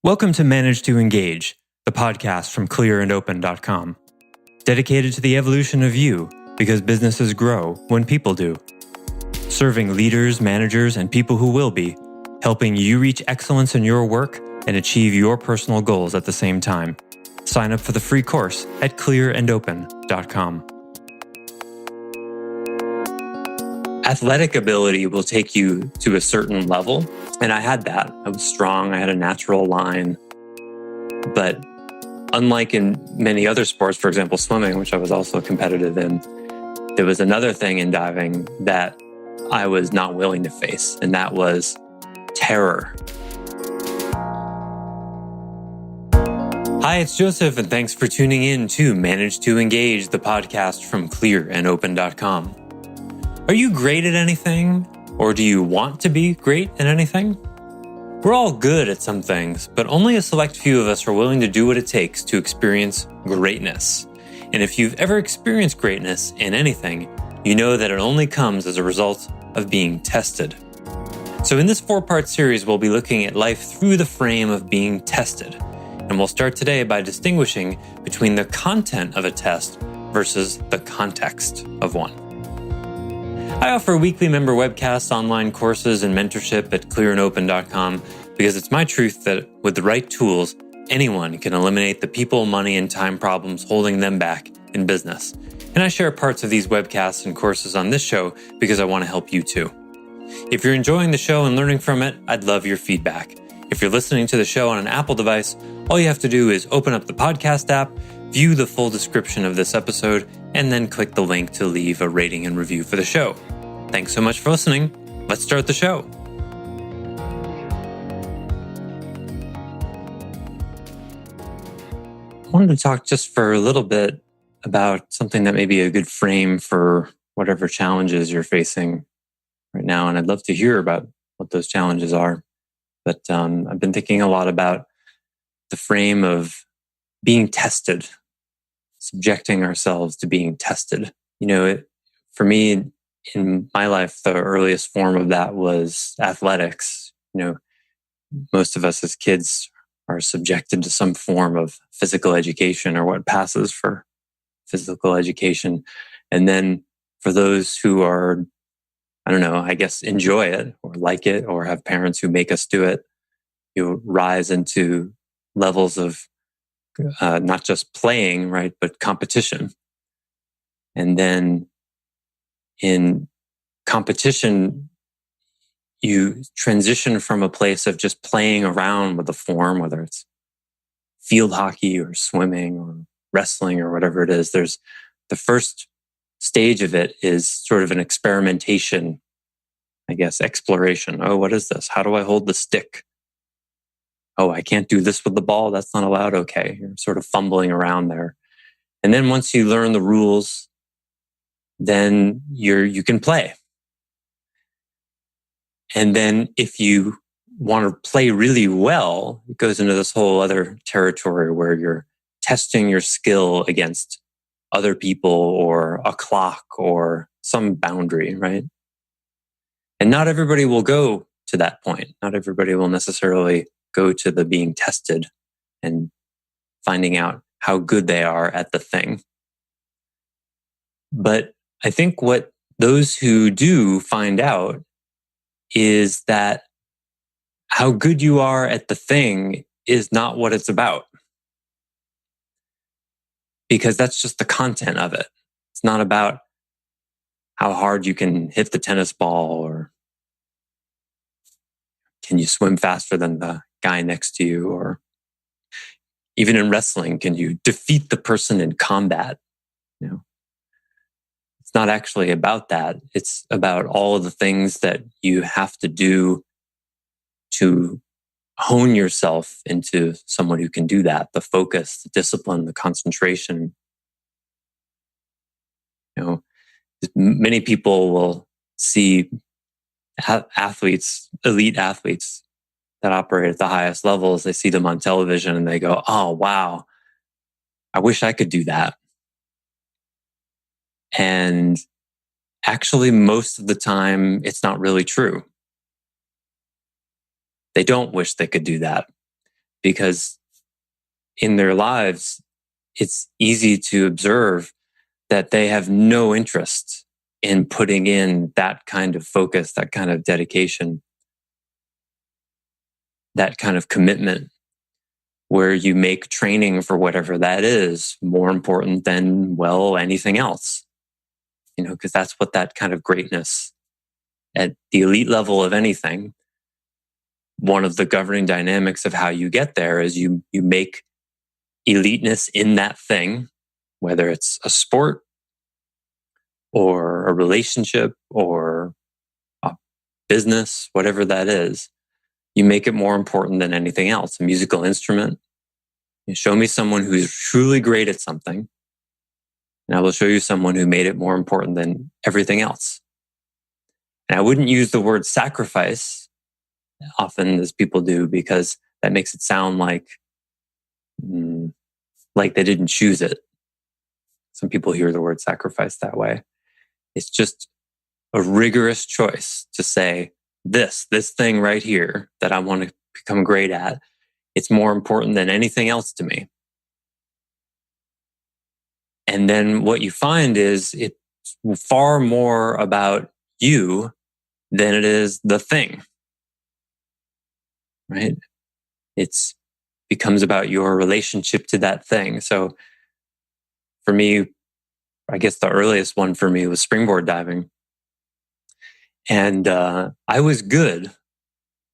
Welcome to Manage to Engage, the podcast from clearandopen.com. Dedicated to the evolution of you, because businesses grow when people do. Serving leaders, managers, and people who will be, helping you reach excellence in your work and achieve your personal goals at the same time. Sign up for the free course at clearandopen.com. Athletic ability will take you to a certain level, and I had that. I was strong, I had a natural line. But unlike in many other sports, for example, swimming, which I was also competitive in, there was another thing in diving that I was not willing to face, and that was terror. Hi, it's Joseph, and thanks for tuning in to Manage to Engage, the podcast from clearandopen.com. Are you great at anything? Or do you want to be great at anything? We're all good at some things, but only a select few of us are willing to do what it takes to experience greatness. And if you've ever experienced greatness in anything, you know that it only comes as a result of being tested. So in this 4-part series, we'll be looking at life through the frame of being tested. And we'll start today by distinguishing between the content of a test versus the context of one. I offer weekly member webcasts, online courses, and mentorship at clearandopen.com because it's my truth that with the right tools, anyone can eliminate the people, money, and time problems holding them back in business. And I share parts of these webcasts and courses on this show because I want to help you too. If you're enjoying the show and learning from it, I'd love your feedback. If you're listening to the show on an Apple device, all you have to do is open up the podcast app, view the full description of this episode, and then click the link to leave a rating and review for the show. Thanks so much for listening. Let's start the show. I wanted to talk just for a little bit about something that may be a good frame for whatever challenges you're facing right now. And I'd love to hear about what those challenges are. But I've been thinking a lot about the frame of being tested, subjecting ourselves to being tested. For me, in my life, the earliest form of that was athletics. Most of us as kids are subjected to some form of physical education or what passes for physical education. And then for those who are, enjoy it or like it or have parents who make us do it, you rise into levels of not just playing, right, but competition. And then in competition, you transition from a place of just playing around with the form, whether it's field hockey or swimming or wrestling or whatever it is. There's the first stage of it is sort of an experimentation, exploration. Oh, what is this? How do I hold the stick? Oh, I can't do this with the ball. That's not allowed. Okay. You're sort of fumbling around there. And then once you learn the rules, then you can play. And then if you want to play really well, it goes into this whole other territory where you're testing your skill against other people or a clock or some boundary, right? And not everybody will go to that point. Not everybody will necessarily go to the being tested and finding out how good they are at the thing. But I think what those who do find out is that how good you are at the thing is not what it's about. Because that's just the content of it. It's not about how hard you can hit the tennis ball or can you swim faster than the guy next to you, or even in wrestling, can you defeat the person in combat? It's not actually about that. It's about all of the things that you have to do to hone yourself into someone who can do that. The focus, the discipline, the concentration. Many people will see athletes, elite athletes that operate at the highest levels. They see them on television and they go, oh, wow, I wish I could do that. And actually, most of the time, it's not really true. They don't wish they could do that. because in their lives, it's easy to observe that they have no interest in putting in that kind of focus, that kind of dedication, that kind of commitment, where you make training for whatever that is more important than, well, anything else. Because that's what that kind of greatness at the elite level of anything, one of the governing dynamics of how you get there is you make eliteness in that thing, whether it's a sport or a relationship or a business, whatever that is, you make it more important than anything else. A musical instrument. You show me someone who's truly great at something, and I will show you someone who made it more important than everything else. And I wouldn't use the word sacrifice often as people do, because that makes it sound like they didn't choose it. Some people hear the word sacrifice that way. It's just a rigorous choice to say, this thing right here that I want to become great at, it's more important than anything else to me. And then what you find is it's far more about you than it is the thing, right? It's becomes about your relationship to that thing. So for me, I guess the earliest one for me was springboard diving. And I was good,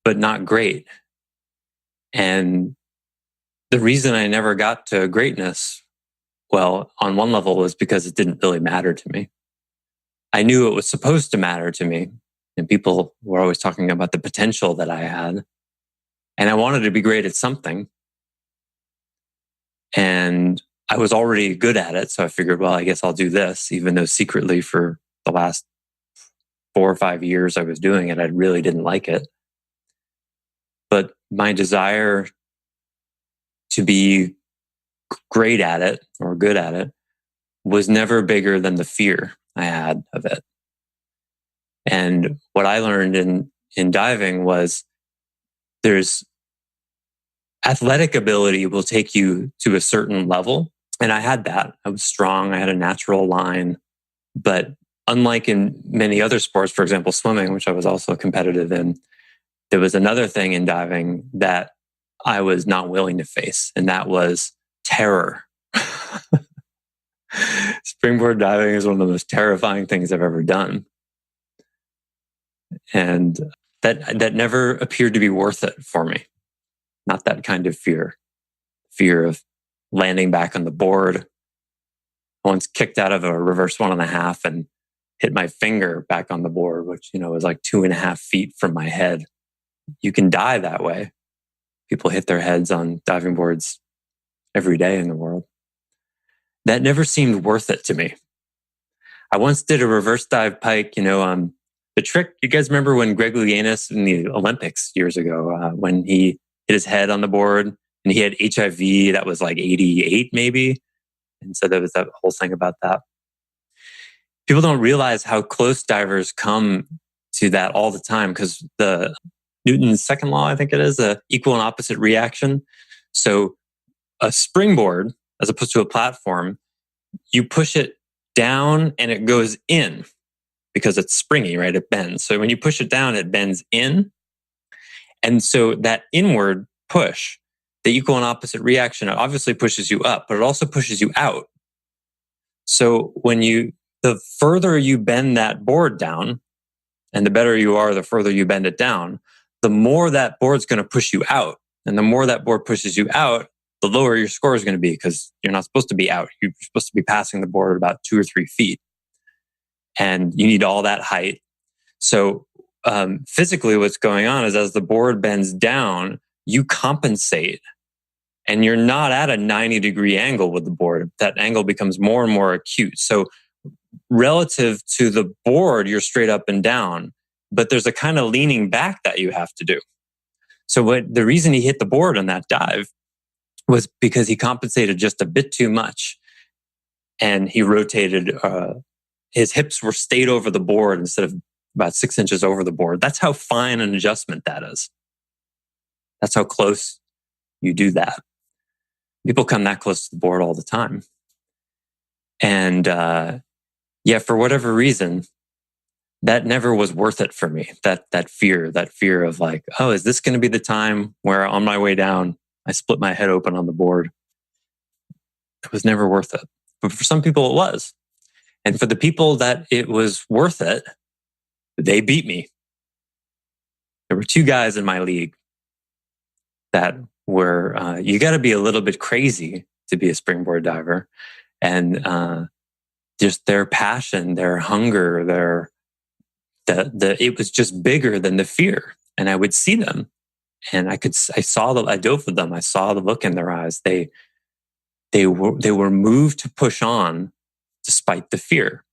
but not great. And the reason I never got to greatness, well, on one level was because it didn't really matter to me. I knew it was supposed to matter to me. And people were always talking about the potential that I had. And I wanted to be great at something. And I was already good at it. So I figured, well, I guess I'll do this, even though secretly for the last 4 or 5 years I was doing it, I really didn't like it. But my desire to be great at it or good at it was never bigger than the fear I had of it. And what I learned in diving was there's athletic ability will take you to a certain level. And I had that. I was strong. I had a natural line. But unlike in many other sports, for example, swimming, which I was also competitive in, there was another thing in diving that I was not willing to face, and that was terror. Springboard diving is one of the most terrifying things I've ever done. And that never appeared to be worth it for me. Not that kind of fear of landing back on the board. I once kicked out of a reverse 1.5 and hit my finger back on the board, which, was like 2.5 feet from my head. You can die that way. People hit their heads on diving boards every day in the world. That never seemed worth it to me. I once did a reverse dive pike, the trick, you guys remember when Greg Louganis in the Olympics years ago, when he hit his head on the board and he had HIV, that was like 88 maybe. And so there was that whole thing about that. People don't realize how close divers come to that all the time, because the Newton's second law, I think it is, equal and opposite reaction. So a springboard, as opposed to a platform, you push it down and it goes in because it's springy, right? It bends. So when you push it down, it bends in. And so that inward push, the equal and opposite reaction, it obviously pushes you up, but it also pushes you out. So the further you bend that board down, and the better you are, the further you bend it down, the more that board's going to push you out. And the more that board pushes you out, the lower your score is going to be, because you're not supposed to be out. You're supposed to be passing the board about 2 or 3 feet. And you need all that height. So physically what's going on is as the board bends down, you compensate. And you're not at a 90-degree angle with the board. That angle becomes more and more acute. So relative to the board, you're straight up and down. But there's a kind of leaning back that you have to do. So the reason he hit the board on that dive was because he compensated just a bit too much. And he rotated, his hips stayed over the board instead of about 6 inches over the board. That's how fine an adjustment that is. That's how close you do that. People come that close to the board all the time. And yeah, for whatever reason, that never was worth it for me. That fear of like, oh, is this going to be the time where on my way down, I split my head open on the board? It was never worth it. But for some people, it was. And for the people that it was worth it, they beat me. There were two guys in my league that were, you got to be a little bit crazy to be a springboard diver. And just their passion, their hunger, it was just bigger than the fear. And I would see them and I dove with them. I saw the look in their eyes. They were moved to push on despite the fear.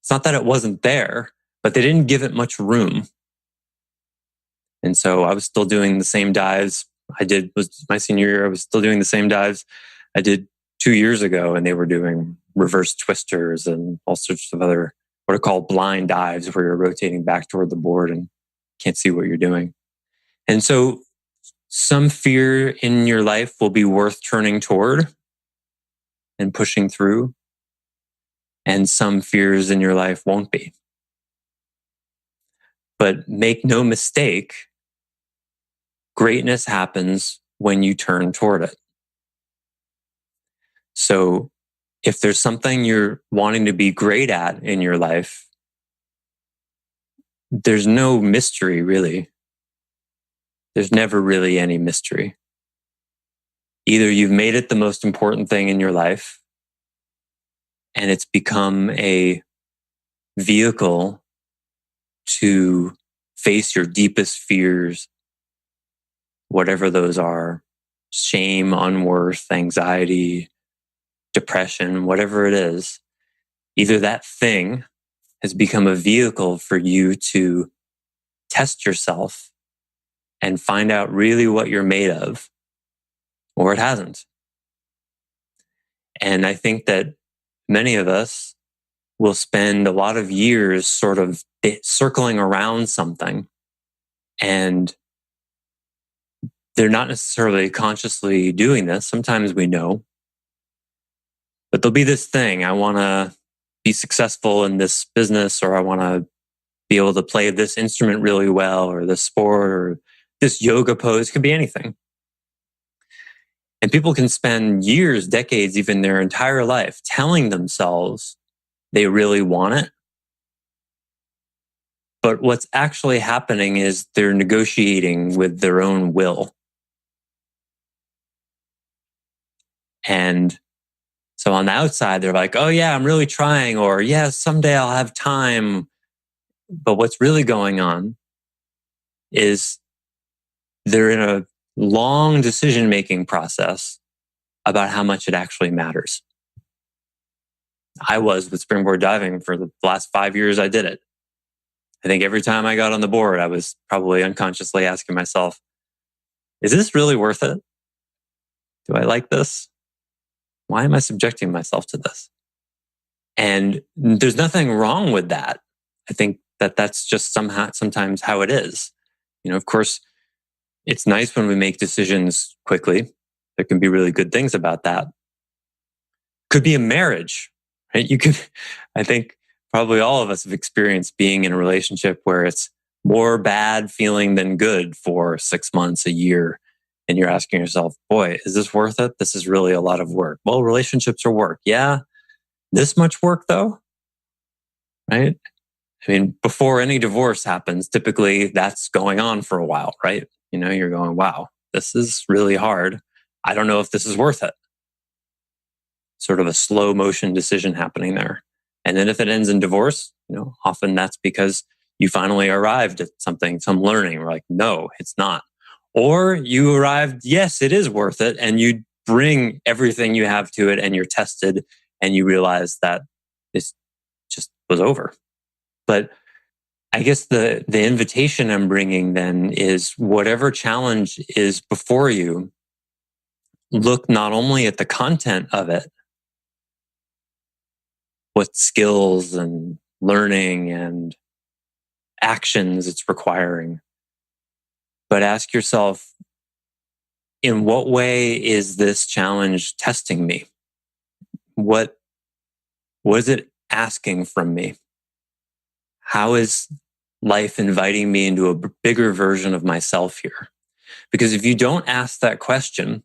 It's not that it wasn't there, but they didn't give it much room. And so I was still doing the same dives was my senior year. I was still doing the same dives I did 2 years ago, and they were doing reverse twisters and all sorts of other what are called blind dives, where you're rotating back toward the board and can't see what you're doing. And so some fear in your life will be worth turning toward and pushing through, and some fears in your life won't be. But make no mistake, greatness happens when you turn toward it. So if there's something you're wanting to be great at in your life, there's no mystery, really. There's never really any mystery. Either you've made it the most important thing in your life, and it's become a vehicle to face your deepest fears, whatever those are, shame, unworth, anxiety, depression, whatever it is. Either that thing has become a vehicle for you to test yourself and find out really what you're made of, or it hasn't. And I think that many of us will spend a lot of years sort of circling around something, and they're not necessarily consciously doing this. Sometimes we know, but there'll be this thing. I want to be successful in this business, or I want to be able to play this instrument really well, or this sport, or this yoga pose. Could be anything. And people can spend years, decades, even their entire life telling themselves they really want it. But what's actually happening is they're negotiating with their own will. And so on the outside, they're like, oh yeah, I'm really trying, or yeah, someday I'll have time. But what's really going on is they're in a long decision-making process about how much it actually matters. I was with springboard diving for the last 5 years I did it. I think every time I got on the board, I was probably unconsciously asking myself, is this really worth it? Do I like this? Why am I subjecting myself to this? And there's nothing wrong with that. I think that that's just sometimes how it is. Of course, it's nice when we make decisions quickly. There can be really good things about that. Could be a marriage, right? I think probably all of us have experienced being in a relationship where it's more bad feeling than good for 6 months, a year. And you're asking yourself, boy, is this worth it? This is really a lot of work. Well, relationships are work. Yeah. This much work though, right? I mean, before any divorce happens, typically that's going on for a while, right? You're going, wow, this is really hard. I don't know if this is worth it. Sort of a slow motion decision happening there. And then if it ends in divorce, often that's because you finally arrived at something, some learning. We're like, no, it's not. Or you arrived, yes, it is worth it. And you bring everything you have to it and you're tested and you realize that this just was over. But I guess the invitation I'm bringing then is whatever challenge is before you, look not only at the content of it, what skills and learning and actions it's requiring, but ask yourself, in what way is this challenge testing me? What is it asking from me? How is life inviting me into a bigger version of myself here? Because if you don't ask that question,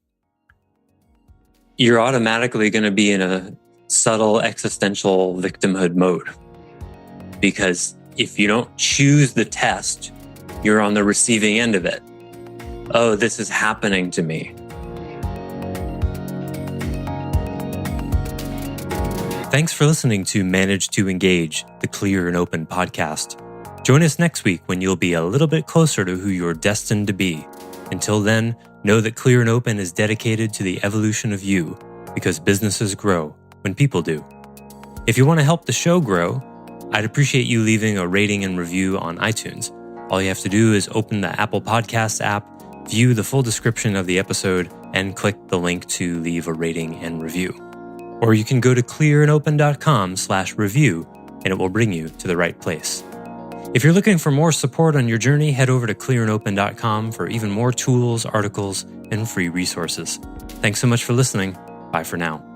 you're automatically going to be in a subtle existential victimhood mode. Because if you don't choose the test, you're on the receiving end of it. Oh, this is happening to me. Thanks for listening to Manage to Engage, the Clear and Open podcast. Join us next week when you'll be a little bit closer to who you're destined to be. Until then, know that Clear and Open is dedicated to the evolution of you, because businesses grow when people do. If you want to help the show grow, I'd appreciate you leaving a rating and review on iTunes. All you have to do is open the Apple Podcasts app, view the full description of the episode, and click the link to leave a rating and review. Or you can go to clearandopen.com/review and it will bring you to the right place. If you're looking for more support on your journey, head over to clearandopen.com for even more tools, articles, and free resources. Thanks so much for listening. Bye for now.